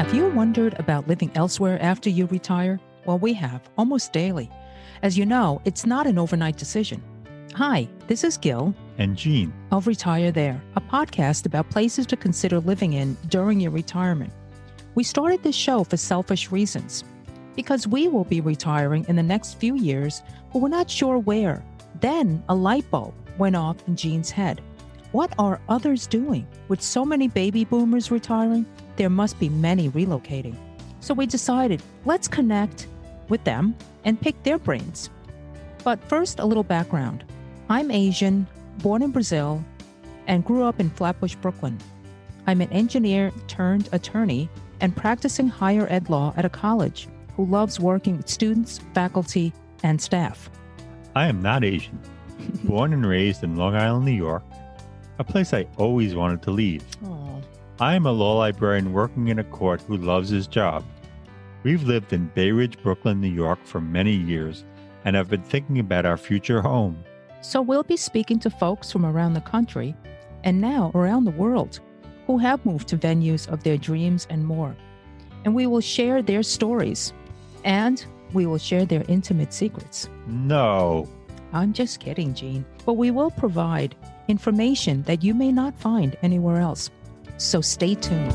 Have you wondered about living elsewhere after you retire? Well, we have, almost daily. As you know, it's not an overnight decision. Hi, this is Gil and Gene of Retire There, a podcast about places to consider living in during your retirement. We started this show for selfish reasons, because we will be retiring in the next few years, but we're not sure where. Then a light bulb went off in Gene's head. What are others doing? With so many baby boomers retiring, there must be many relocating. So we decided, let's connect with them and pick their brains. But first, a little background. I'm Asian, born in Brazil, and grew up in Flatbush, Brooklyn. I'm an engineer turned attorney and practicing higher ed law at a college who loves working with students, faculty, and staff. I am not Asian. Born and raised in Long Island, New York, a place I always wanted to leave. Aww. I am a law librarian working in a court who loves his job. We've lived in Bay Ridge, Brooklyn, New York for many years and have been thinking about our future home. So we'll be speaking to folks from around the country and now around the world who have moved to venues of their dreams and more. And we will share their stories and we will share their intimate secrets. No. I'm just kidding, Gene. But we will provide information that you may not find anywhere else. So stay tuned.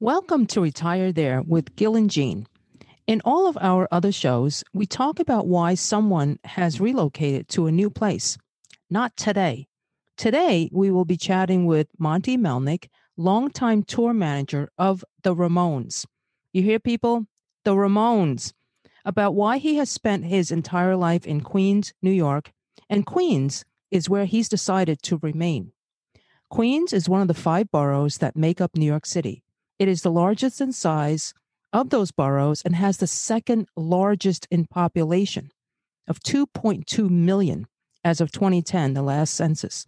Welcome to Retire There with Gil and Gene. In all of our other shows, we talk about why someone has relocated to a new place. Not today. Today, we will be chatting with Monty Melnick, longtime tour manager of the Ramones. You hear, people? The Ramones. About why he has spent his entire life in Queens, New York, and Queens is where he's decided to remain. Queens is one of the 5 boroughs that make up New York City. It is the largest in size of those boroughs and has the second largest in population of 2.2 million as of 2010, the last census.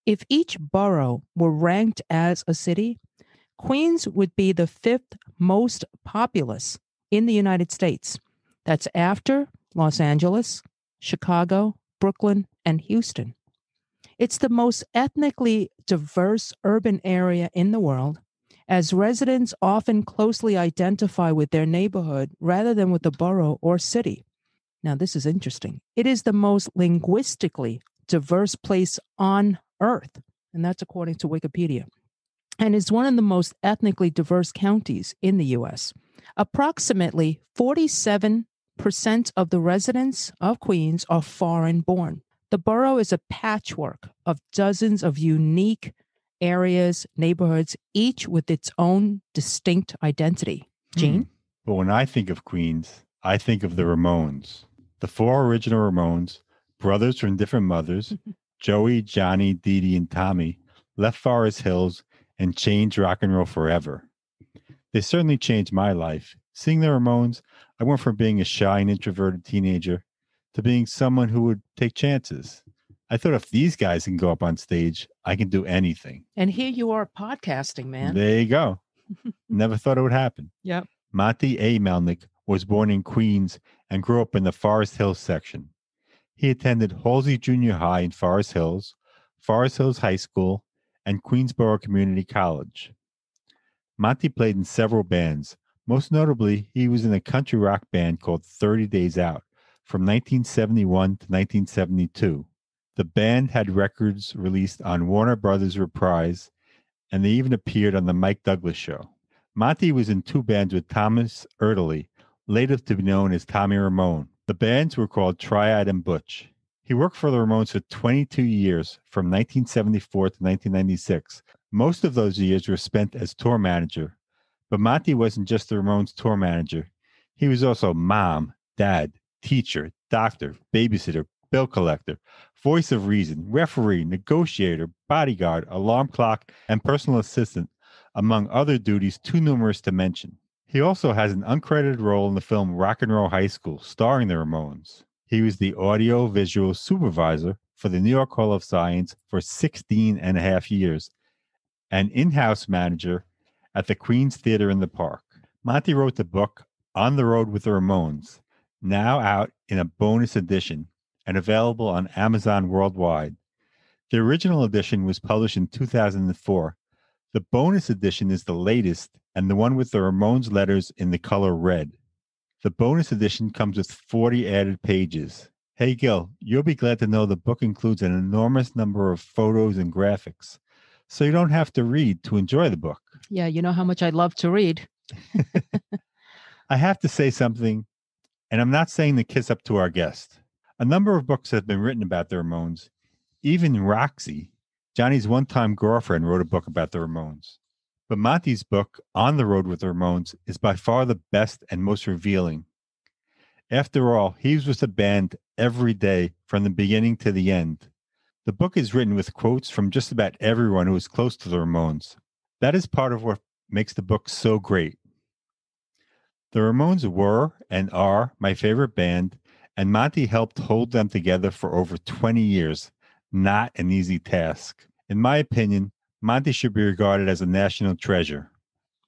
If each borough were ranked as a city, Queens would be the 5th most populous in the United States. That's after Los Angeles, Chicago, Brooklyn, and Houston. It's the most ethnically diverse urban area in the world, as residents often closely identify with their neighborhood rather than with the borough or city. Now, this is interesting. It is the most linguistically diverse place on Earth, and that's according to Wikipedia, and is one of the most ethnically diverse counties in the U.S. Approximately 47% of the residents of Queens are foreign-born. The borough is a patchwork of dozens of unique areas, neighborhoods, each with its own distinct identity. Gene? But when I think of Queens, I think of the Ramones. The 4 original Ramones, brothers from different mothers, Joey, Johnny, Dee Dee, and Tommy, left Forest Hills and changed rock and roll forever. They certainly changed my life. Seeing the Ramones, I went from being a shy and introverted teenager to being someone who would take chances. I thought if these guys can go up on stage, I can do anything. And here you are podcasting, man. There you go. Never thought it would happen. Yep. Monty A. Melnick was born in Queens and grew up in the Forest Hills section. He attended Halsey Junior High in Forest Hills High School, and Queensboro Community College. Monty played in several bands. Most notably, he was in a country rock band called 30 Days Out from 1971 to 1972. The band had records released on Warner Brothers Reprise, and they even appeared on The Mike Douglas Show. Monty was in 2 bands with Thomas Erdely, later to be known as Tommy Ramone. The bands were called Triad and Butch. He worked for the Ramones for 22 years, from 1974 to 1996. Most of those years were spent as tour manager. But Monty wasn't just the Ramones tour manager. He was also mom, dad, teacher, doctor, babysitter, bill collector, voice of reason, referee, negotiator, bodyguard, alarm clock, and personal assistant, among other duties too numerous to mention. He also has an uncredited role in the film Rock and Roll High School, starring the Ramones. He was the audio-visual supervisor for the New York Hall of Science for 16 and a half years, and in-house manager at the Queens Theater in the Park. Monty wrote the book On the Road with the Ramones, now out in a bonus edition and available on Amazon worldwide. The original edition was published in 2004. The bonus edition is the latest and the one with the Ramones letters in the color red. The bonus edition comes with 40 added pages. Hey, Gil, you'll be glad to know the book includes an enormous number of photos and graphics, so you don't have to read to enjoy the book. Yeah, you know how much I love to read. I have to say something, and I'm not saying to kiss up to our guest. A number of books have been written about the Ramones. Even Roxy, Johnny's one-time girlfriend, wrote a book about the Ramones. But Monty's book, On the Road with the Ramones, is by far the best and most revealing. After all, he was with the band every day from the beginning to the end. The book is written with quotes from just about everyone who was close to the Ramones. That is part of what makes the book so great. The Ramones were and are my favorite band, and Monty helped hold them together for over 20 years. Not an easy task. In my opinion, Monty should be regarded as a national treasure.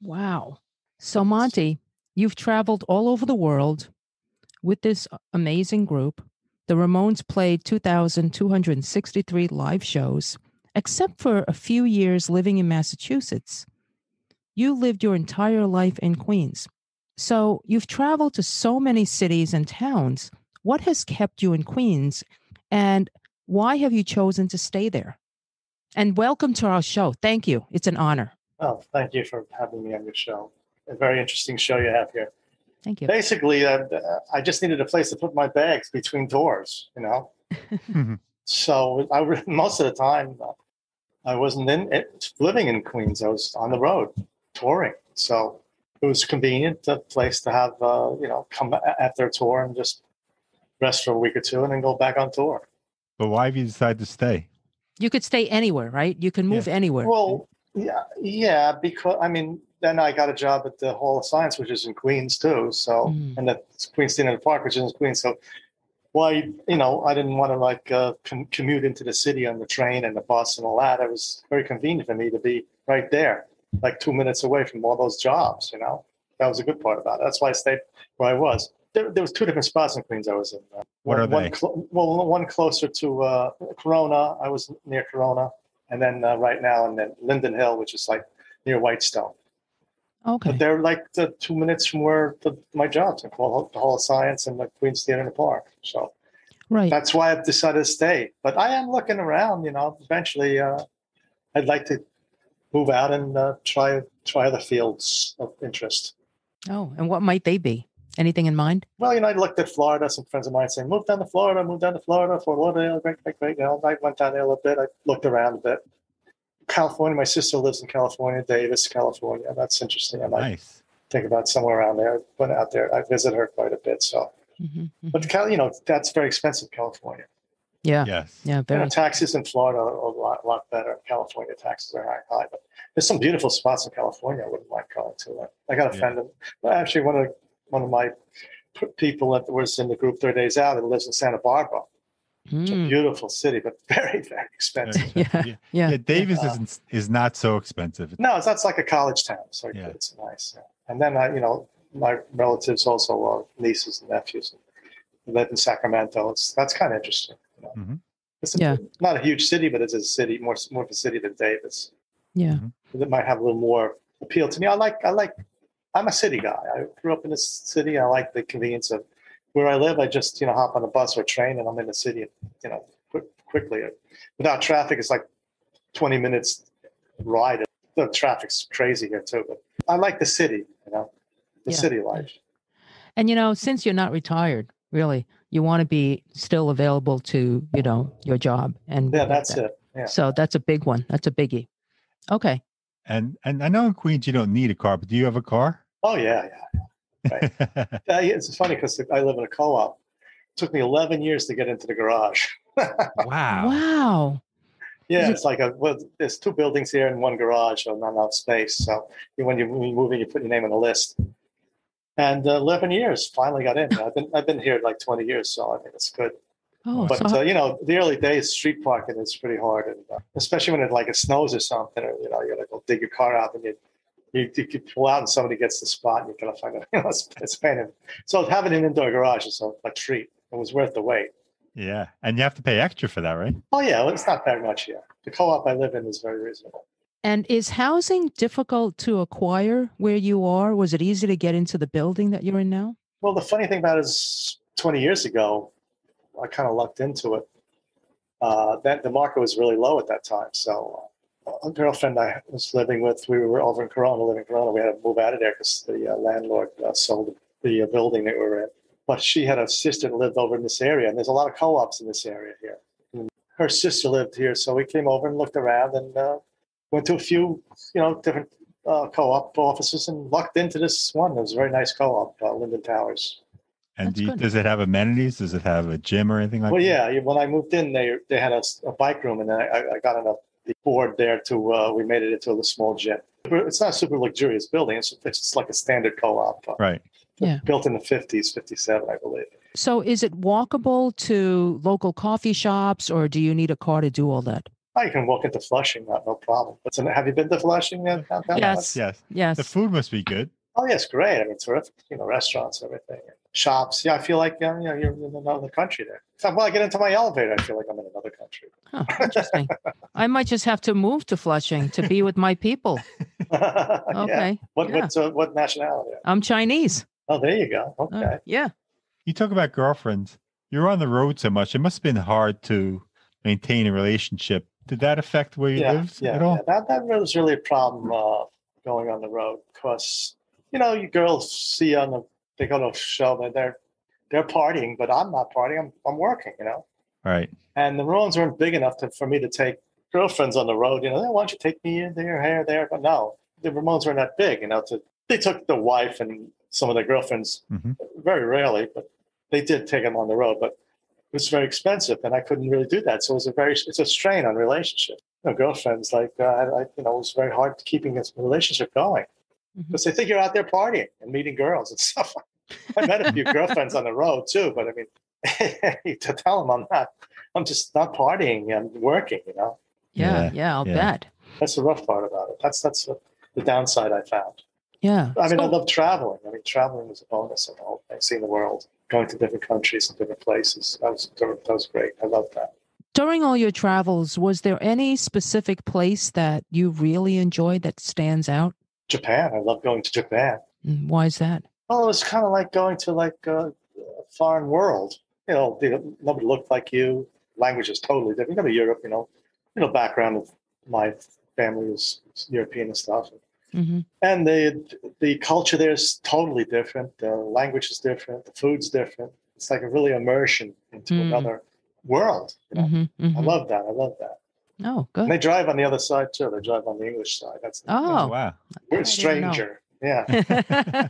Wow. So, Monty, you've traveled all over the world with this amazing group. The Ramones played 2,263 live shows, except for a few years living in Massachusetts. You lived your entire life in Queens. So you've traveled to so many cities and towns. What has kept you in Queens, and why have you chosen to stay there? And welcome to our show. Thank you. It's an honor. Oh, thank you for having me on your show. A very interesting show you have here. Thank you. Basically, I just needed a place to put my bags between tours, you know. So most of the time, I wasn't living in Queens. I was on the road touring. So it was convenient, a place to have, come after a tour and just rest for a week or two and then go back on tour. But why have you decided to stay? You could stay anywhere, right? You can move anywhere. Well, yeah, because then I got a job at the Hall of Science, which is in Queens too. So, and that's Queens Theater Park, which is in Queens. So, I didn't want to commute into the city on the train and the bus and all that. It was very convenient for me to be right there, like 2 minutes away from all those jobs. That was a good part about it. That's why I stayed where I was. There was two different spots in Queens I was in. What are they? One closer to Corona. I was near Corona. And then right now, and then Linden Hill, which is like near Whitestone. Okay. But they're like 2 minutes from where my job's in the Hall of Science and the Queens Theater in the Park. So that's why I've decided to stay. But I am looking around, eventually I'd like to move out and try other fields of interest. Oh, and what might they be? Anything in mind? Well, I looked at Florida. Some friends of mine saying, move down to Florida, Fort Lauderdale, great. I went down there a little bit. I looked around a bit. California, my sister lives in California, Davis, California. That's interesting. I might think about somewhere around there. Went out there. I visit her quite a bit. So, but that's very expensive, California. Yeah. Yes. Yeah. Very. Taxes in Florida are a lot better. California taxes are high, but there's some beautiful spots in California I wouldn't mind going to. I got a friend, actually one of my people that was in the group 30 Days Out, and lives in Santa Barbara. It's a beautiful city, but very, very expensive. Yeah. Davis is not so expensive. No, that's like a college town, so it's nice. Yeah. And then my relatives also nieces and nephews live in Sacramento. That's kind of interesting. It's not a huge city, but it's a city more of a city than Davis. Yeah, it might have a little more appeal to me. I'm a city guy. I grew up in a city. I like the convenience of where I live. I just, hop on a bus or a train and I'm in the city, quickly. Without traffic, it's like 20 minutes ride. The traffic's crazy here too, but I like the city, the city life. And, since you're not retired, really, you want to be still available to, your job. And that's it. Yeah. So that's a big one. That's a biggie. Okay. And I know in Queens you don't need a car, but do you have a car? Oh, yeah. Right. It's funny because I live in a co-op. It took me 11 years to get into the garage. Wow. Yeah, it's like there's two buildings here and one garage, so not enough space. So when you're moving, you put your name on the list. And 11 years, finally got in. I've been here like 20 years, so I think it's good. Oh, but the early days, street parking is pretty hard, and especially when it snows or something, or you gotta go dig your car out, and you pull out, and somebody gets the spot, and you gotta find it. It's pain. So having an indoor garage is a treat. It was worth the wait. Yeah, and you have to pay extra for that, right? Oh yeah, well, it's not very much here. The co-op I live in is very reasonable. And is housing difficult to acquire where you are? Was it easy to get into the building that you're in now? Well, the funny thing about it is 20 years ago, I kind of lucked into it. That the market was really low at that time. So a girlfriend I was living with, we were over in Corona, living in Corona. We had to move out of there because the landlord sold the building that we were in. But she had a sister that lived over in this area, and there's a lot of co-ops in this area here. And her sister lived here, so we came over and looked around and went to a few, different co-op offices and lucked into this one. It was a very nice co-op, Linden Towers. And does it have amenities? Does it have a gym or anything like that? Well, yeah. When I moved in, they had a bike room, and then I got on the board there to we made it into a small gym. It's not a super luxurious building. It's just like a standard co-op. Right. Yeah. Built in the 50s, 57, I believe. So is it walkable to local coffee shops, or do you need a car to do all that? You can walk into Flushing, no problem. Have you been to Flushing? Yes. Yes. The food must be good. Oh, yes, great. I mean, terrific. Restaurants, everything, shops. Yeah, I feel like you're in another country there. So when I get into my elevator, I feel like I'm in another country. Oh, interesting. I might just have to move to Flushing to be with my people. Okay. Yeah. What nationality? I'm Chinese. Oh, there you go. Okay. Yeah. You talk about girlfriends. You're on the road so much. It must have been hard to maintain a relationship. Did that affect where you lived at all? Yeah. That was really a problem going on the road because, you girls see they go to a show that they're partying, but I'm not partying. I'm working, Right. And the rooms weren't big enough for me to take girlfriends on the road. Why don't you take me in there? But no, the Ramones weren't that big, They took the wife and some of their girlfriends very rarely, but they did take them on the road. But it was very expensive, and I couldn't really do that. So it's a strain on relationship. Girlfriends, it was very hard keeping this relationship going because they think you're out there partying and meeting girls and stuff. I met a few girlfriends on the road too, but I mean, to tell them I'm just not partying. I'm working. Yeah, I'll bet. That's the rough part about it. That's what the downside I found. Yeah. I mean, I love traveling. I mean, traveling was a bonus of the whole thing. Seeing the world, going to different countries and different places. That was great. I loved that. During all your travels, was there any specific place that you really enjoyed that stands out? Japan. I love going to Japan. Why is that? Well, it was kind of like going to a foreign world. Nobody looked like you. Language is totally different. You go to Europe, background of my family was European and stuff. Mm-hmm. And the culture there is totally different. The language is different. The food's different. It's like a really immersion into another world. I love that. Oh, good. And they drive on the other side too. They drive on the English side. Wow. We're a stranger. Yeah.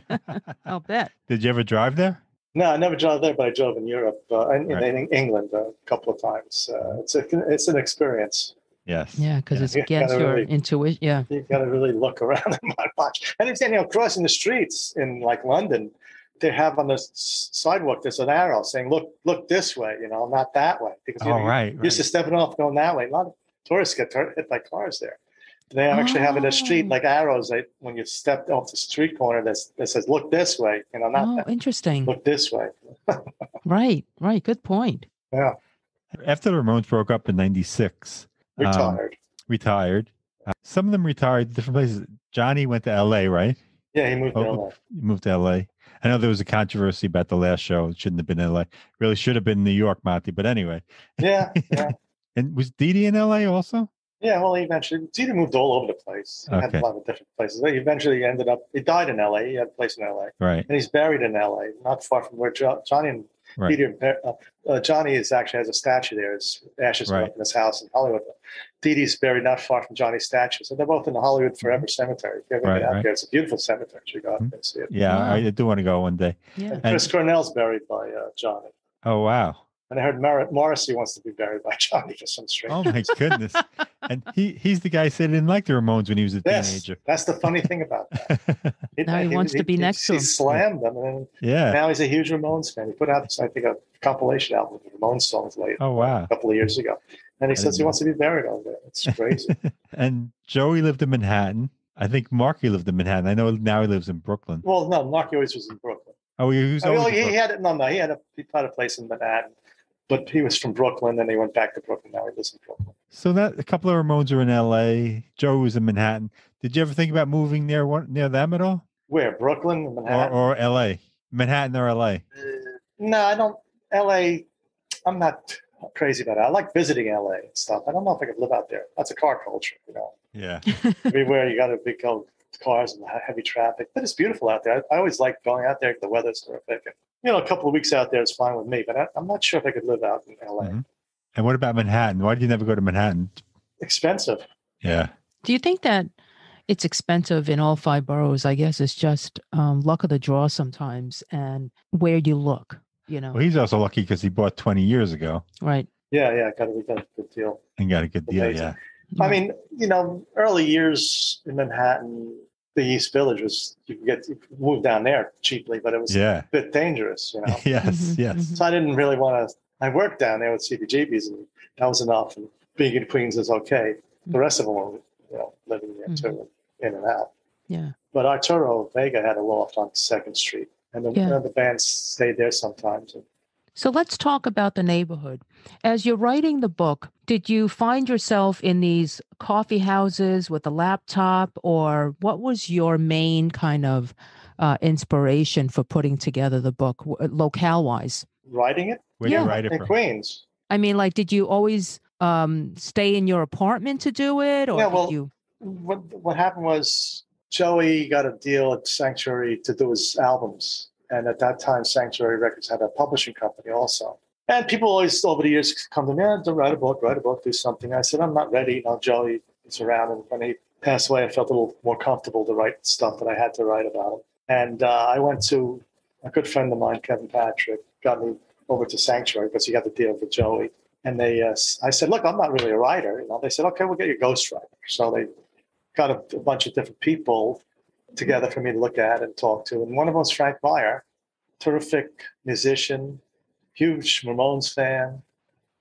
I'll bet. Did you ever drive there? No, I never drove there, but I drove in Europe in England a couple of times. It's an experience. Yes. Yeah, because it's against your intuition. Yeah. You got to really look around and watch. And then, crossing the streets in London, they have on the sidewalk, there's an arrow saying, look this way, not that way. Because right. Used to stepping off going that way. A lot of tourists get hit by cars there. They actually have in the street like arrows when you step off the street corner that says, look this way, not that. Interesting. Look this way. Right. Good point. Yeah. After the Ramones broke up in 96. Retired. Some of them retired different places. Johnny went to LA, right? Yeah, he moved to LA. He moved to LA. I know there was a controversy about the last show. It shouldn't have been LA. Really should have been New York, Monty. But anyway. Yeah. And was Dee Dee in LA also? Yeah, well, Dee Dee moved all over the place. He had a lot of different places. He eventually he died in LA. He had a place in LA. Right. And he's buried in LA, not far from where Johnny and Johnny actually has a statue there. His ashes are up in his house in Hollywood. Dee Dee's buried not far from Johnny's statue. So they're both in the Hollywood Forever Cemetery. If you ever get out there, it's a beautiful cemetery. You go out there and see it. Yeah, wow. I do want to go one day. Yeah. And Chris Cornell's buried by Johnny. Oh, wow. And I heard Morrissey wants to be buried by Johnny for some strange reason. Oh, my goodness. And he's the guy who said he didn't like the Ramones when he was a teenager. That's the funny thing about that. Now he wants to be next to him. He slammed them. And now he's a huge Ramones fan. He put out, I think, a compilation album of Ramones songs later. Oh, wow. A couple of years ago. And he says he wants to be buried over there. It's crazy. And Joey lived in Manhattan. I think Marky lived in Manhattan. I know now he lives in Brooklyn. Well, no, Marky always was in Brooklyn. Oh, he was always he had a place in Manhattan. But he was from Brooklyn, then he went back to Brooklyn. Now he lives in Brooklyn. So that a couple of Ramones are in L.A. Joe was in Manhattan. Did you ever think about moving near them at all, Where? Brooklyn and Manhattan? or L.A., Manhattan or L.A.? No, I don't. LA, I'm not crazy about it. I like visiting LA and stuff. I don't know if I could live out there. That's a car culture, Yeah. Everywhere you got to big old cars and heavy traffic. But it's beautiful out there. I always like going out there. The weather's terrific. And, a couple of weeks out there is fine with me. But I'm not sure if I could live out in LA. Mm-hmm. And what about Manhattan? Why did you never go to Manhattan? Expensive. Yeah. Do you think that it's expensive in all 5 boroughs? I guess it's just luck of the draw sometimes and where you look. Well, he's also lucky because he bought 20 years ago. Right. Yeah. Got a good deal. And got a good deal, Amazing. Yeah. I mean, early years in Manhattan, the East Village was, you could move down there cheaply, but it was a bit dangerous, Yes, yes. So I didn't really want to, I worked down there with CBGBs and that was enough. And being in Queens is okay. The rest of them were, living there too, in and out. Yeah. But Arturo Vega had a loft on 2nd Street. And the band stayed there sometimes. So let's talk about the neighborhood. As you're writing the book, did you find yourself in these coffee houses with a laptop, or what was your main kind of inspiration for putting together the book, locale-wise? Writing it? Where did you write it from? In Queens. I mean, did you always stay in your apartment to do it? Or did you... What happened was Joey got a deal at Sanctuary to do his albums. And at that time, Sanctuary Records had a publishing company also. And people always, over the years, come to me, to write a book, do something. I said, I'm not ready. Joey is around. And when he passed away, I felt a little more comfortable to write stuff that I had to write about him. And I went to a good friend of mine, Kevin Patrick, got me over to Sanctuary because he got the deal with Joey. And I said, look, I'm not really a writer. They said, okay, we'll get you a ghostwriter. So they got a bunch of different people together for me to look at and talk to. And one of them was Frank Meyer, terrific musician, huge Ramones fan,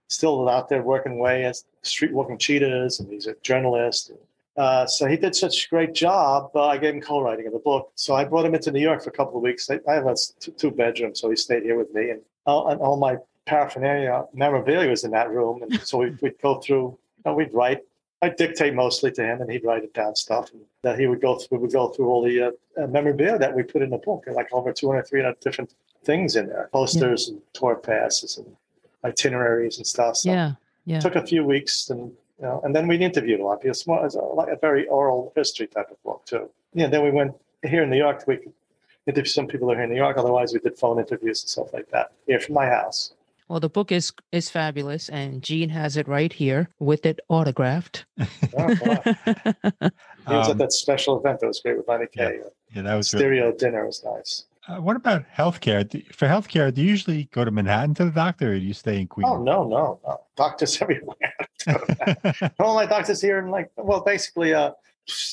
still out there working away as street walking cheetahs, and he's a journalist. So he did such a great job. I gave him co-writing of the book. So I brought him into New York for a couple of weeks. I have a 2-bedroom, so he stayed here with me. And all my paraphernalia, memorabilia was in that room. And so we'd go through, we'd write. I'd dictate mostly to him, and he'd write it down stuff. And that we would go through all the memorabilia that we put in the book, like over 200, 300 different things in there, posters and tour passes and itineraries and stuff. So yeah. It took a few weeks, and then we interviewed a lot. It was like a very oral history type of book too. Yeah. Then we went here in New York. We could interview some people that are here in New York. Otherwise, we did phone interviews and stuff like that here from my house. Well, the book is fabulous, and Gene has it right here with it autographed. Oh, wow. He was at that special event that was great with Lenny Kaye. Yeah, that was Stereo really... dinner was nice. What about healthcare? For healthcare, do you usually go to Manhattan to the doctor, or do you stay in Queens? Oh, no. Doctors everywhere. All my doctors here in basically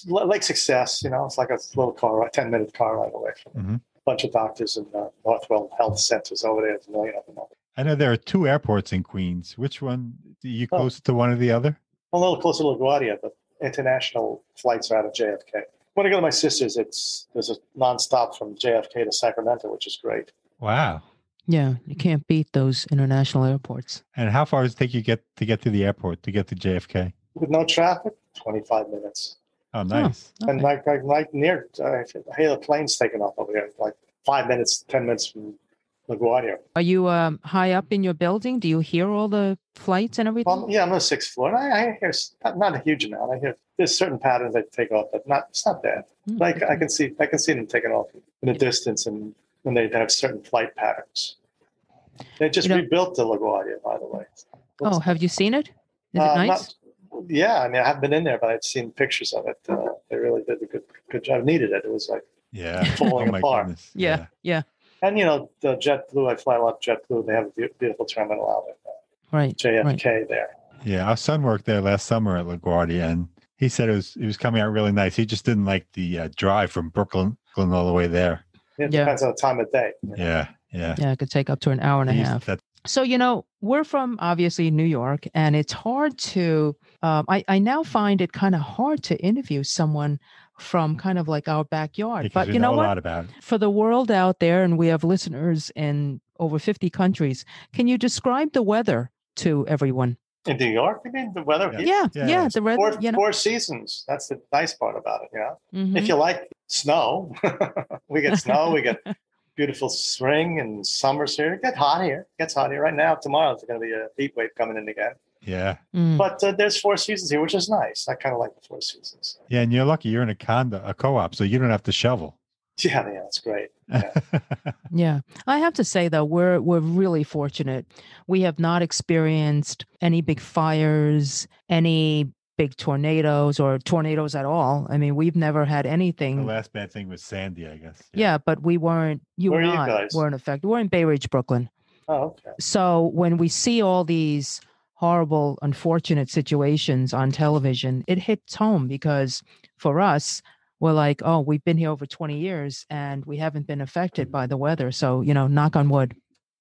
Lake Success. It's like a little car, a 10-minute car ride away from a bunch of doctors in Northwell Health Centers over there. There's a million of them. I know there are 2 airports in Queens. Which one? Are you closer to one or the other? A little closer to LaGuardia, but international flights are out of JFK. When I go to my sister's, there's a nonstop from JFK to Sacramento, which is great. Wow. Yeah, you can't beat those international airports. And how far does it take you to get to the airport, to get to JFK? With no traffic, 25 minutes. Oh, nice. Oh, okay. And right near, I hear the planes taking off over here, like 5 minutes, 10 minutes from LaGuardia. Are you high up in your building? Do you hear all the flights and everything? Well, yeah, I'm on the 6th floor. And I hear not a huge amount. I hear there's certain patterns that take off, but it's not bad. Like I can see them taking off in the distance, and when they have certain flight patterns. They just rebuilt the LaGuardia, by the way. Oh, have you seen it? Is it nice? Yeah, I mean, I haven't been in there, but I've seen pictures of it. They really did a good job. Needed it. It was like falling apart. Goodness. Yeah. And the JetBlue, I fly a lot of JetBlue. They have a beautiful terminal out at JFK there. Yeah, our son worked there last summer at LaGuardia, and he said it was coming out really nice. He just didn't like the drive from Brooklyn all the way there. It depends on the time of day. Yeah. Yeah, it could take up to an hour and a half. So, we're from obviously New York, and it's hard to, I now find it kind of hard to interview someone from kind of like our backyard. Because but you know a what? lot about it. For the world out there, and we have listeners in over 50 countries. Can you describe the weather to everyone? In New York, you mean the weather here? Yeah. The weather, Four seasons. That's the nice part about it. Mhm. If you like snow, we get snow. We get beautiful spring and summers here. It gets hot here. It gets hot here right now. Tomorrow there's going to be a heat wave coming in again. Yeah. But there's 4 seasons here, which is nice. I kind of like the 4 seasons. Yeah, and you're lucky you're in a co-op, so you don't have to shovel. Yeah, it's great. Yeah. Yeah. I have to say though, we're really fortunate. We have not experienced any big fires, any big tornadoes or tornadoes at all. I mean, we've never had The anything. last bad thing was Sandy, I guess. Yeah, but we weren't, Where and are you I guys? weren't affected. We're in Bay Ridge, Brooklyn. Oh, okay. So when we see all these horrible, unfortunate situations on television, it hits home because for us, we're like, oh, we've been here over 20 years and we haven't been affected by the weather. So, knock on wood.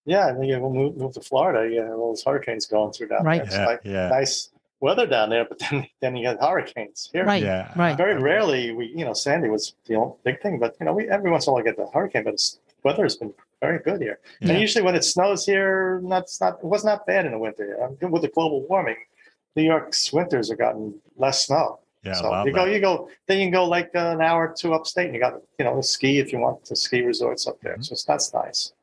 Yeah, and then you move to Florida. You have all those hurricanes going through down Right. there. It's Yeah. nice weather down there, but then you get hurricanes here. Right. Yeah. Right. Very rarely Sandy was the only big thing, but we every once in a while get the hurricane, but weather has been very good here. Yeah. And usually when it snows here, it was not bad in the winter. With the global warming, New York's winters have gotten less snow. Yeah. So love you can go like an hour or two upstate, and you got to ski if you want to ski resorts up there. So that's nice.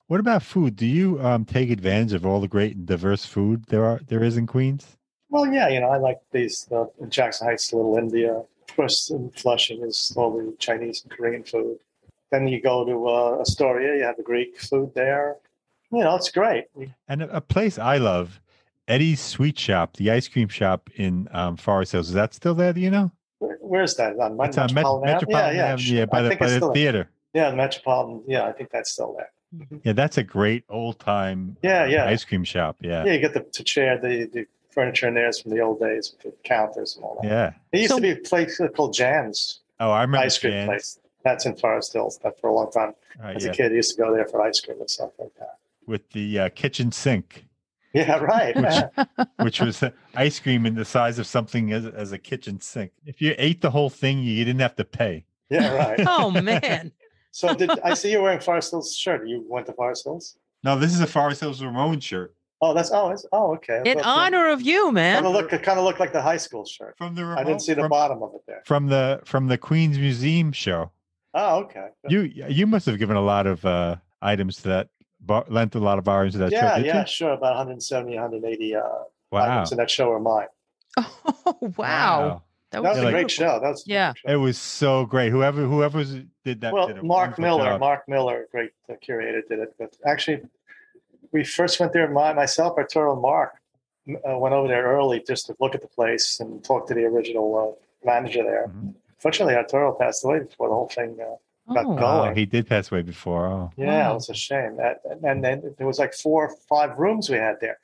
What about food? Do you take advantage of all the great and diverse food there is in Queens? Well, yeah, I like these in Jackson Heights, Little India. Of course, in Flushing is all the Chinese and Korean food. Then you go to Astoria, you have the Greek food there. It's great. And a place I love, Eddie's Sweet Shop, the ice cream shop in Forest Hills. Is that still there? Do you know? Where's that? On It's on Metropolitan Metropolitan Avenue, sure. by I the think it's still theater. Yeah, the Metropolitan. Yeah, I think that's still there. Yeah, that's a great old time ice cream shop. Yeah. Yeah, you get the chair, the furniture in there is from the old days with the counters and all that. Yeah. It used to be a place called Jan's Oh, I remember ice cream Jan's. place. That's in Forest Hills. That for a long time. As a kid, I used to go there for ice cream and stuff like that. With the kitchen sink. Yeah, right. Which was ice cream in the size of something as a kitchen sink. If you ate the whole thing, you didn't have to pay. Yeah, right. Oh, man. So I see you wearing Forest Hills shirt? You went to Forest Hills? No, this is a Forest Hills Ramon shirt. Oh, okay. In honor of you, man. It kind of looked like the high school shirt. From the Ramon, I didn't see the bottom of it there. From the Queens Museum show. Oh, okay. You must have given a lot of items to that. Lent a lot of items to that show. Yeah, sure. About 170, 180 wow. items in that show are mine. Oh, wow. That was a beautiful. great show. That was It was so great. Whoever did that. Well, did a Mark wonderful Miller, great curator, did it. But actually, we first went there. Myself, Arturo, and Mark went over there early just to look at the place and talk to the original manager there. Mm-hmm. Fortunately, Arturo passed away before the whole thing got going. Oh, he did pass away before. Oh, yeah, It was a shame. And then there was like 4 or 5 rooms we had there.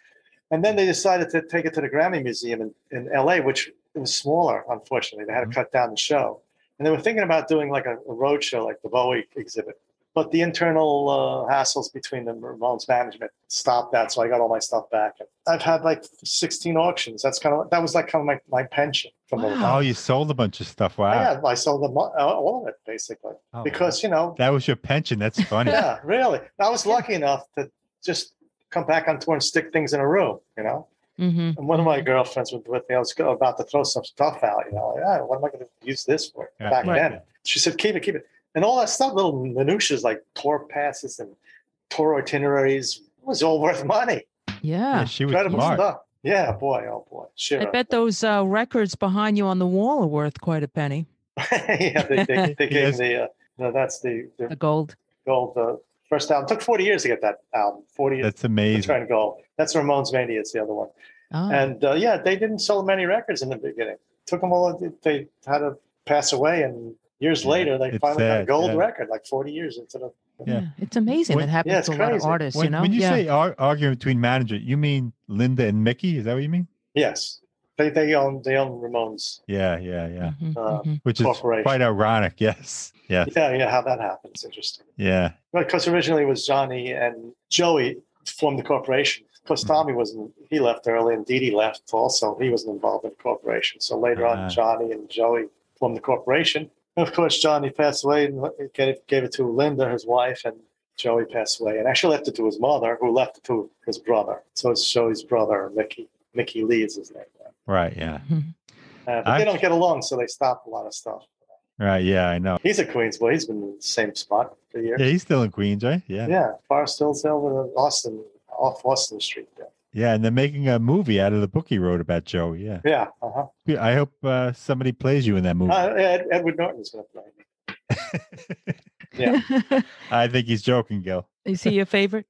And then they decided to take it to the Grammy Museum in LA, which it was smaller, unfortunately. They had to cut down the show. And they were thinking about doing like a road show like the Bowie exhibit. But the internal hassles between the Ramones management stopped that. So I got all my stuff back. And I've had like 16 auctions. That was like kind of my pension from the Oh, you sold a bunch of stuff. Wow. Yeah, I sold them all of it basically. Oh, because, that was your pension. That's funny. Yeah, really. I was lucky enough to just come back on tour and stick things in a room, Mm-hmm. And one of my girlfriends was with me. I was about to throw some stuff out, what am I going to use this for? Back then. She said, keep it. And all that stuff, little minutiae like tour passes and tour itineraries, was all worth money. Yeah. She was Incredible smart. stuff. Yeah, boy, oh boy. Sure. I bet those records behind you on the wall are worth quite a penny. Yeah, they gave me that's the gold. First album. It took 40 years to get that album. 40 years. That's amazing. Return Gold. That's Ramones Mania. It's the other one. Oh. And they didn't sell many records in the beginning. Took them all. They had to pass away, and years later they finally got a gold record, like 40 years into the. Yeah, it's amazing. It happens to a lot of artists. When you say arguing between manager, you mean Linda and Mickey? Is that what you mean? Yes, they own Ramones. Yeah. Mm-hmm. Which is quite ironic. Yes. Yeah. How that happens, interesting. Yeah. Because originally it was Johnny and Joey formed the corporation. Because Tommy he left early, and Dee Dee left also. He wasn't involved in the corporation. So later on, Johnny and Joey formed the corporation. And of course, Johnny passed away and gave it to Linda, his wife, and Joey passed away, and actually left it to his mother, who left it to his brother. So it's Joey's brother, Mickey. Mickey Lee is his name. Right. Yeah. Mhm. But they don't get along, so they stop a lot of stuff. Right. Yeah. I know. He's a Queens boy. He's been in the same spot for years. Yeah. He's still in Queens, right? Yeah. Yeah, Forest Hills over in Austin, off Austin Street. Yeah. Yeah. And they're making a movie out of the book he wrote about Joey. Yeah. Yeah. Uh-huh. I hope somebody plays you in that movie. Edward Norton is going to play me. Yeah. I think he's joking, Gil. Is he your favorite?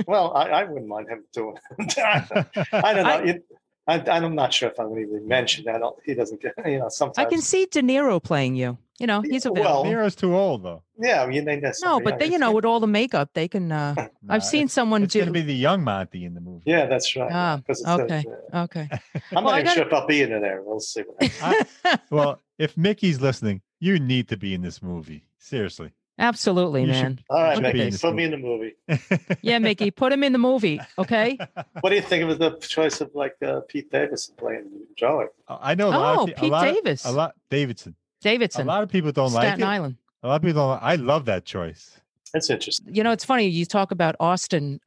Well, I wouldn't mind him doing it. I don't know. I'm not sure if I'm going to even mention that. He doesn't get, sometimes. I can see De Niro playing you. He's available. Well, Nero's too old, though. Yeah, no, but then with all the makeup, they can. I've seen someone it's do. going to be the young Monty in the movie. Yeah, that's right. Ah, okay. Okay. I'm not even sure if I'll be in there. We'll see. Well, if Mickey's listening, you need to be in this movie. Seriously. Absolutely, man. All right, Mickey, Mickey, put me in the movie. Yeah, Mickey, put him in the movie, okay? What do you think of the choice of Pete Davidson playing Joey? I know a lot of Pete Davis. Davidson. Davidson. A lot of people don't like it. Staten Island. A lot of people don't. I love that choice. That's interesting. It's funny. You talk about Austin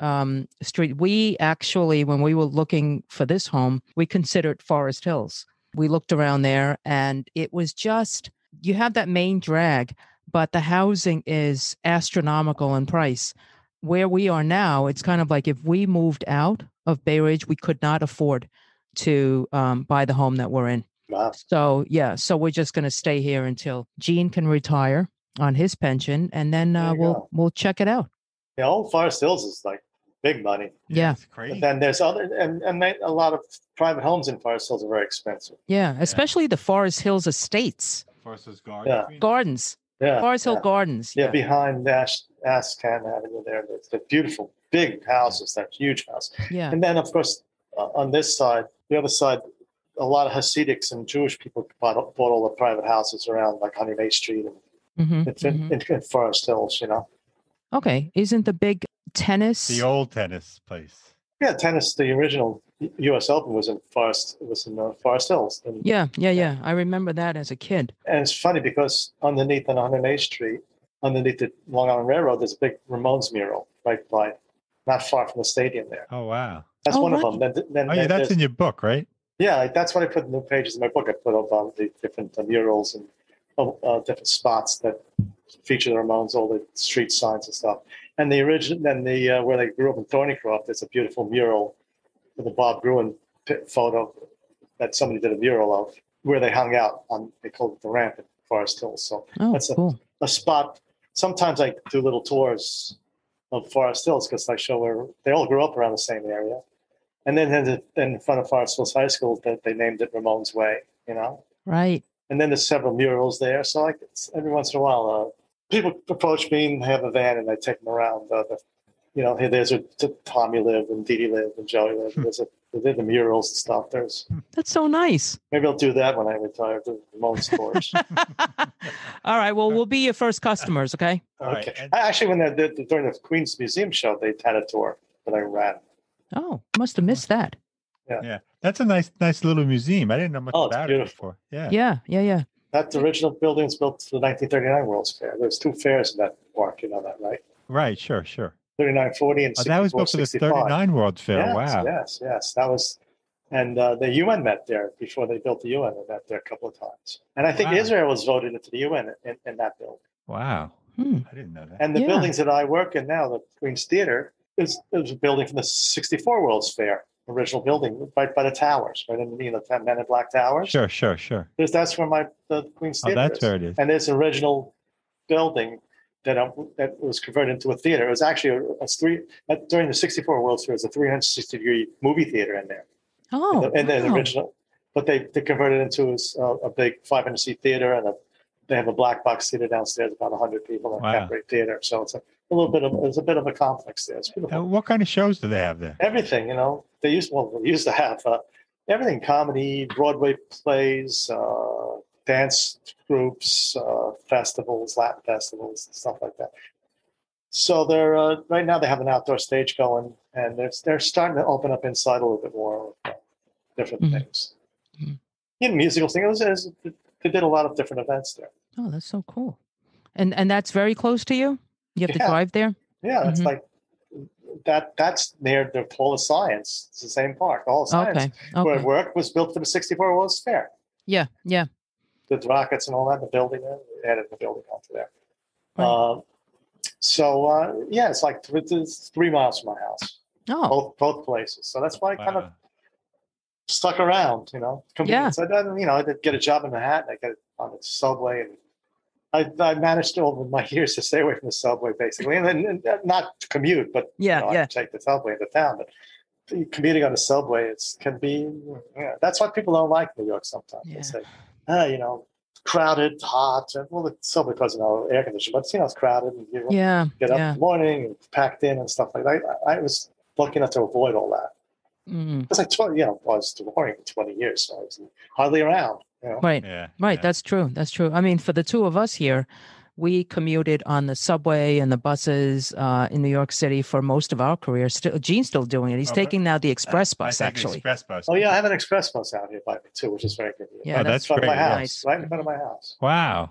Street. We actually, when we were looking for this home, we considered Forest Hills. We looked around there, and it was just, you have that main drag, but the housing is astronomical in price. Where we are now, it's kind of like if we moved out of Bay Ridge, we could not afford to buy the home that we're in. Wow. So, so we're just going to stay here until Gene can retire on his pension, and then we'll check it out. Yeah, old Forest Hills is like big money. Yeah. It's crazy. But then there's other, and a lot of private homes in Forest Hills are very expensive. Yeah, especially the Forest Hills Estates. Forest Hills Garden. Yeah. Gardens. Yeah. Forest Hill Gardens. Yeah, behind Ascan Avenue there. There's the beautiful big houses, that huge house. Yeah. And then, of course, on this side, the other side, a lot of Hasidics and Jewish people bought all the private houses around, like 108th Street and in Forest Hills, Okay. Isn't the big tennis? The old tennis place. Yeah, tennis, the original U.S. Open was in Forest Hills. And, Yeah. I remember that as a kid. And it's funny because underneath on 108th Street, underneath the Long Island Railroad, there's a big Ramones mural right by, not far from the stadium there. Oh, wow. That's one right. of them. Then That's in your book, right? Yeah, that's what I put in the pages of my book. I put up the different murals and different spots that feature the Ramones, all the street signs and stuff. And the original, then where they grew up in Thornycroft, there's a beautiful mural with a Bob Gruen photo that somebody did a mural of where they hung out on. They called it the Ramp in Forest Hills. So that's cool. a spot. Sometimes I do little tours of Forest Hills because I show where they all grew up around the same area. And then in front of Forest Hills High School, they named it Ramones Way, Right. And then there's several murals there. So every once in a while, people approach me and have a van, and I take them around. Hey, there's where Tommy lived and Dee Dee lived and Joey lived. They did the murals and stuff. That's so nice. Maybe I'll do that when I retire, the Ramones tours. All right. Well, we'll be your first customers, okay? Okay. Actually, when during the Queens Museum show, they had a tour that I ran. Oh, must have missed that. Yeah. That's a nice little museum. I didn't know much about it before. Yeah. Yeah. That original building was built for the 1939 World's Fair. There's 2 fairs in that park. You know that, right? Right. Sure. 3940 and 6465. That was built for the 39 World Fair. Yes, Wow. Yes. That was, and the UN met there before they built the UN. They met there a couple of times. And I think Israel was voted into the UN in that building. Wow. I didn't know that. And the buildings that I work in now, the Queen's Theater, it was a building from the 64 World's Fair, original building, right by the towers, right underneath the Men in Black Towers. Sure. That's where the Queen's Theater that's where it is. And this original building that was converted into a theater. It was actually during the 64 World's Fair, it was a 360-degree movie theater in there. Oh, and then original, but they converted it into a big 500-seat theater, and they have a black box theater downstairs, about 100 people in a Cabaret theater. So it's a bit of a complex there. It's beautiful. What kind of shows do they have there? Everything, They used to have everything: comedy, Broadway plays, dance groups, festivals, Latin festivals, and stuff like that. So they're right now they have an outdoor stage going, and they're starting to open up inside a little bit more different things. Musical things. They did a lot of different events there. Oh, that's so cool. And that's very close to you? You have to drive there? Yeah, it's Mhm. like that. That's near the Hall of Science. It's the same park. The Hall of Science, Okay. where Okay. it worked, was built for the '64 World's Fair. Yeah. Yeah. The rockets and all that, the building, added the building onto there. Right. Yeah, it's like it's 3 miles from my house, Oh. both places. So that's why I kind of Wow. stuck around. Yeah. Convenience. I did get a job in Manhattan. I got it on the subway, and I managed over my years to stay away from the subway, basically, and not to commute, but Yeah. I Yeah. could take the subway into town. But commuting on the subway, can be. That's why people don't like New York sometimes. Yeah. They say, crowded, hot. Well, the subway doesn't have air conditioning, but it's crowded, and you Yeah. get up Yeah. in the morning and packed in and stuff like that. I was lucky enough to avoid all that. Mm. Because I was touring for 20 years, so I was hardly around. Right. Yeah. Right. Yeah. That's true. That's true. I mean, for the two of us here, we commuted on the subway and the buses in New York City for most of our career. Gene's still doing it. He's Oh, but- taking now the express I bus, take the actually. express bus. Oh yeah, I have an express bus out here by me too, which is very convenient. Yeah, Oh, that's in front of my great, house, nice. right in front of my house. Wow.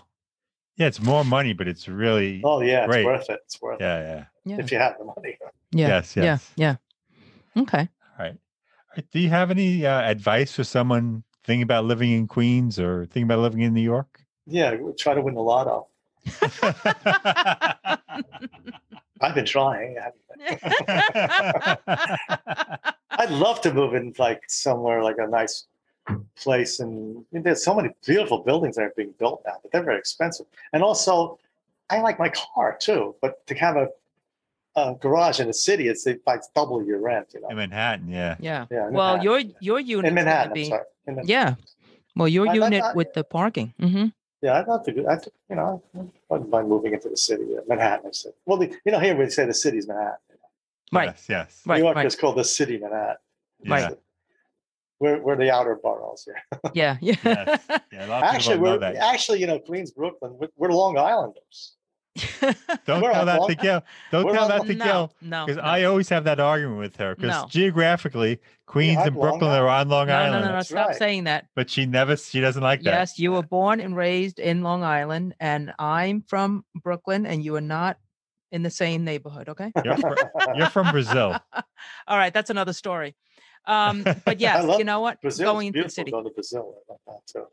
Yeah, it's more money, but it's really Oh yeah, great. it's worth it. It's worth it Yeah. Yeah. if you have the money. Yeah. Yes. Yes. Yeah. Yeah. Okay. All right. Do you have any advice for someone thinking about living in Queens or thinking about living in New York? Yeah, try to win the lotto. I've been trying. I'd love to move in like somewhere like a nice place, and there's so many beautiful buildings that are being built now, but they're very expensive. And also, I like my car too, but to have a garage in the city, it's like double your rent. In Manhattan, yeah. Yeah. Yeah. in Well, Manhattan. your unit in Manhattan. be I'm sorry. In Manhattan. yeah. Well, your I- unit I- with the parking. Mm-hmm. Yeah, I'd love to do. I wouldn't mind moving into the city, Manhattan. I said, well, here we say the city's Manhattan. Right. Yes. Right. New York Right. is called the city Manhattan. Yeah. Right. We're the outer boroughs here. Yeah. Yeah. Yes. Yeah. A lot of people don't know that. Actually, Queens, Brooklyn, we're Long Islanders. Don't we're tell on that Long- to Gil. Don't we're tell on that Long- to Gil. No. Because I always have that argument with her. Because No. geographically, Queens I'm and Long Brooklyn are on Long No. Island. No. That's Stop right. saying that. But she doesn't like that. Yes, you were born and raised in Long Island, and I'm from Brooklyn, and you are not in the same neighborhood. Okay. You're from Brazil. All right, that's another story. But yes, love you know what? Brazil Going is into the beautiful. city Go to Brazil. I love that too.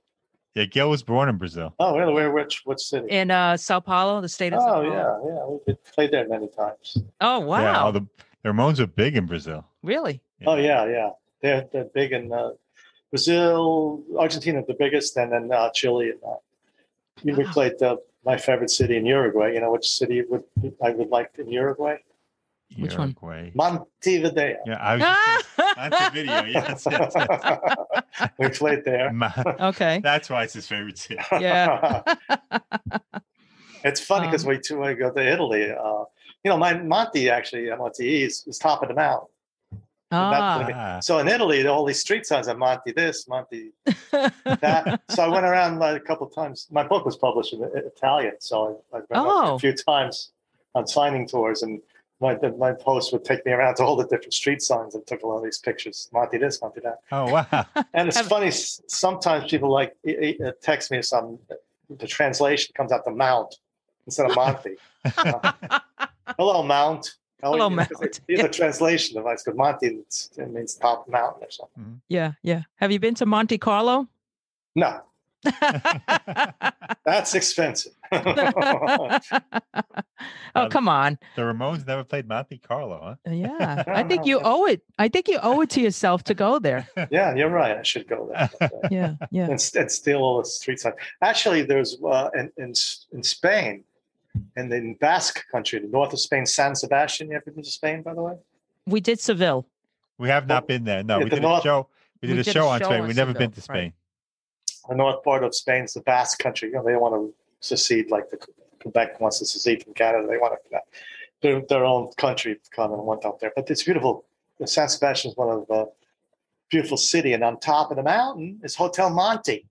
Yeah, Gil was born in Brazil. Oh, really? Which city? in Sao Paulo, the state of Sao Oh, Paulo. yeah. We played there many times. Oh wow! Yeah, the Ramones are big in Brazil. Really? Oh, yeah. They're big in Brazil, Argentina, the biggest, and then Chile. And we Wow. played my favorite city in Uruguay. Which city I would like in Uruguay? Which one? Uruguay. Montevideo. Yeah, I was just Montevideo. Yes. We played there. Okay. That's why it's his favorite city. Yeah. It's funny because we go to Italy. My Monte is top of the mountain. Ah. So in Italy, all these street signs are Monte this, Monte that. So I went around a couple of times. My book was published in Italian, so I went up a few times on signing tours, and my host would take me around to all the different street signs and took a lot of these pictures. Monte this, Monte that. Oh wow! And it's funny. Sometimes people text me some. The translation comes out to Mount instead of Monte. Hello, Mount. Hello, Mount. It's a translation device because Monte it means top mountain or something. Yeah. Have you been to Monte Carlo? No, that's expensive. Oh, come on. The Ramones never played Monte Carlo, huh? Yeah. I think you owe it. I think you owe it to yourself to go there. Yeah, you're right. I should go there. Yeah. And steal all the street signs. Actually, there's in Spain, in the Basque country, the north of Spain, San Sebastian. You ever been to Spain, by the way? We did Seville. We have not been there. No, Yeah, we the did North- a show. We did a show on Spain. on We've never been to Seville, right. Spain. The north part of Spain is the Basque country. They don't want to secede like Quebec wants to secede from Canada. They want their own country kind of went up there. But it's beautiful. San Sebastian is one of the beautiful city, and on top of the mountain is Hotel Monte.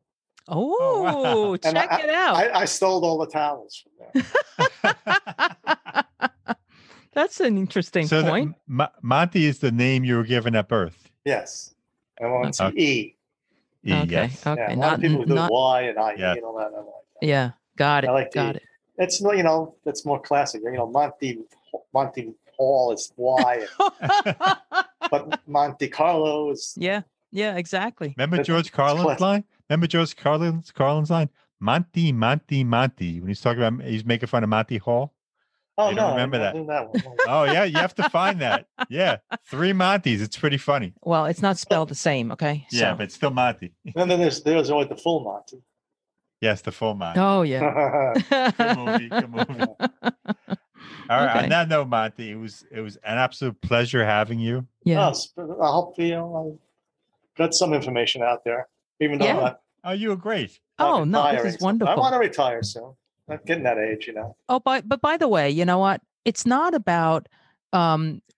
Oh, wow. check And it out. I stole all the towels from there. That's an interesting So point. Monte is the name you were given at birth. Yes. I want to Okay. E. Okay. Yes. Okay. Yeah, a lot of people do not, Y and I. Yeah. I like that. yeah. Got it. I like Got the- it. It's it's more classic. Monte Monty Hall is Y, but Monte Carlo is. Yeah, exactly. Remember That's- George Carlin's line? Remember George Carlin's line? Monty, Monty, Monty. When he's talking about, he's making fun of Monty Hall. Oh You no, don't remember I didn't know that one. Oh yeah, you have to find that. Yeah, 3 Monties. It's pretty funny. Well, it's not spelled the same, okay? Yeah, So- but it's still Monty. And then there's always the full Monty. Yes, the full Monty. Oh, yeah. Good movie. Good movie. All right. Okay. On that note, Monty, it was an absolute pleasure having you. Yeah. I hope I got some information out there, even though Yeah. I'm not. Oh, you were great. Oh, no, this retiring. is wonderful. I want to retire soon. I'm getting that age, Oh, but by the way, you know what? It's not about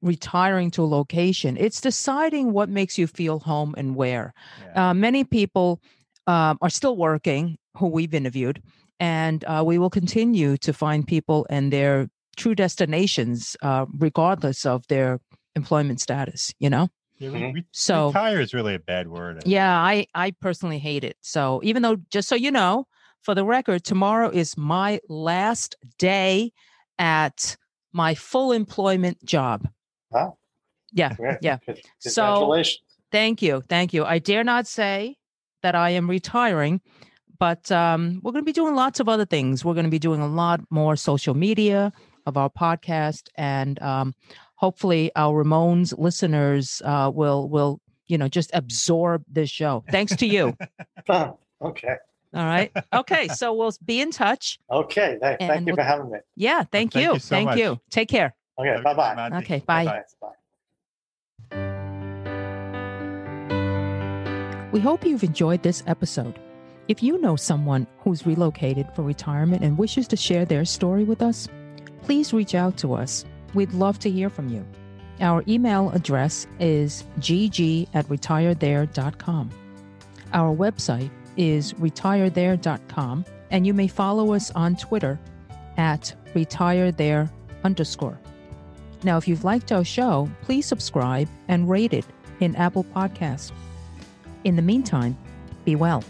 retiring to a location. It's deciding what makes you feel home and where. Yeah. Many people are still working who we've interviewed, and we will continue to find people and their true destinations, regardless of their employment status, you know? Yeah, So retire is really a bad word. yeah, I personally hate it. So even though, just so you know, for the record, tomorrow is my last day at my full employment job. Wow. Yeah. Great. Yeah. So Congratulations. thank you. Thank you. I dare not say that I am retiring, but we're going to be doing lots of other things. We're going to be doing a lot more social media of our podcast, and hopefully our Ramones listeners will just absorb this show. Thanks to you. Okay. All right. Okay. So we'll be in touch. Okay. Thank And you for having me. Yeah. Thank Thank you. you so much. you. Take care. Okay. Bye bye. Monty. Okay. Bye. Bye. We hope you've enjoyed this episode. If you know someone who's relocated for retirement and wishes to share their story with us, please reach out to us. We'd love to hear from you. Our email address is gg@retirethere.com. Our website is retirethere.com, and you may follow us on Twitter @retirethere_. Now, if you've liked our show, please subscribe and rate it in Apple Podcasts. In the meantime, be well.